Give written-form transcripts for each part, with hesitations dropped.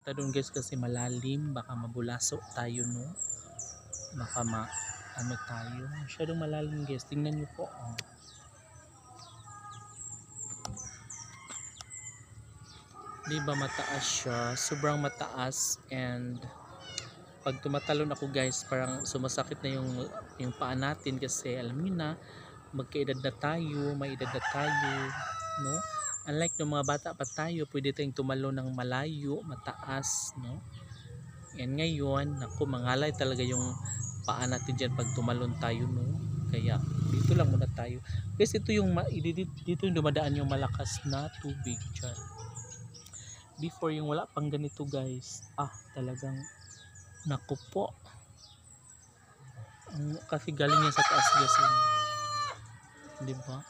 punta doon guys kasi malalim, baka mabulaso tayo, no? Baka ano tayo, masyadong malalim guys, tingnan nyo po, oh. Diba mataas siya, sobrang mataas, and pag tumatalon ako guys parang sumasakit na yung paa natin kasi alam niyo na magkaedad na tayo, may edad na tayo, no? Unlike ng mga bata pa tayo, pwede tayong tumalon ng malayo, mataas, no? And ngayon, naku, mangalay talaga yung paa natin dyan pag tumalon tayo, no? Kaya dito lang muna tayo guys. Ito yung dito yung dumadaan yung malakas na tubig dyan. Before yung wala pang ganito guys, talagang naku po, kasi galing yan sa taas guys, di ba?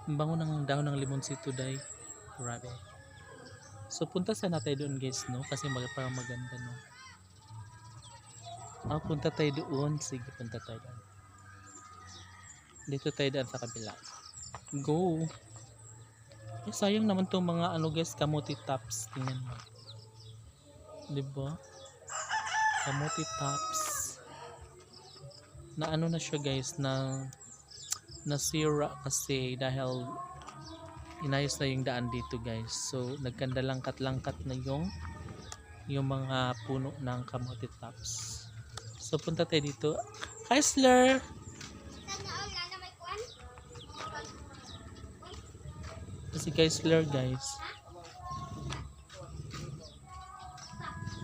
Ang bango ng dahon ng limonsito day, grabe. So punta sana tayo doon guys, no? Kasi parang maganda, no? Punta tayo doon, sige, punta tayo doon. Dito tayo doon sa kabila, go. Sayang naman tong mga ano guys, kamuti tops, tingnan mo, di ba? Kamuti tops na ano na siya guys, na nasira kasi dahil inayos na yung daan dito guys. So nagkandalangkat-langkat na yung mga puno ng kamuti tops. So punta tayo dito. Kaisler, si Kaisler guys,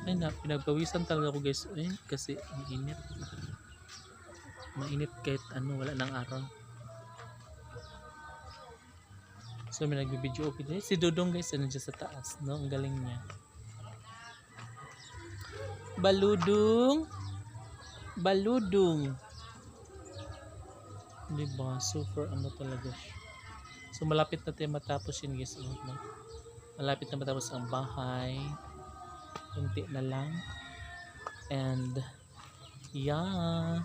ay na, pinagpawisan talaga ako guys, kasi ang init, mainit kahit ano, wala ng araw. So may nagbibideo okay din si Dudong guys, ano dyan sa taas, no? Ang galing niya. Baludong, baludong, diba? Super ano talaga siya. So malapit na tayo matapos yun guys, no? Malapit na matapos ang bahay, kunti na lang, and yeah.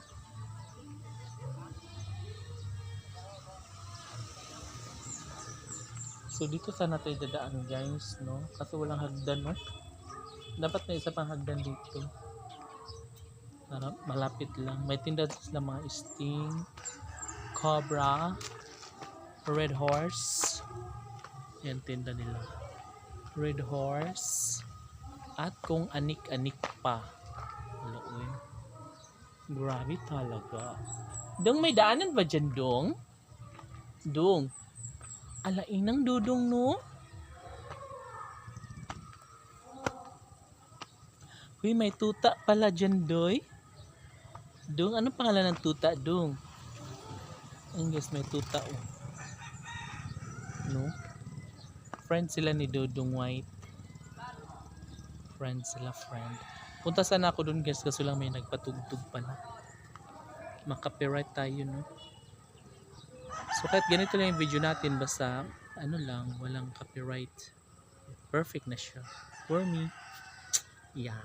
So dito sana tayo dadaan guys, no? Kasi walang hagdan, no? Dapat may isa pang hagdan dito para malapit lang. May tinda sila mga Sting, Cobra, Red Horse. Yan tinda nila, Red Horse, at kung anik-anik pa. Uy, grabe talaga. Dong, may daanan ba dyan, Dong? Dong, alainang Dudong, no? Uy, may tuta pala dyan, Doy. Dong, anong pangalan ng tuta, Dong? Ang guys, may tuta, oh. No? Friend sila ni Dudong White. Friend sila, friend. Punta sana ako dun guys, kasi lang may nagpatugtog pala. Makapiright tayo, no? So kahit ganito lang yung video natin, basta ano lang, walang copyright, perfect na siya for me. Yeah.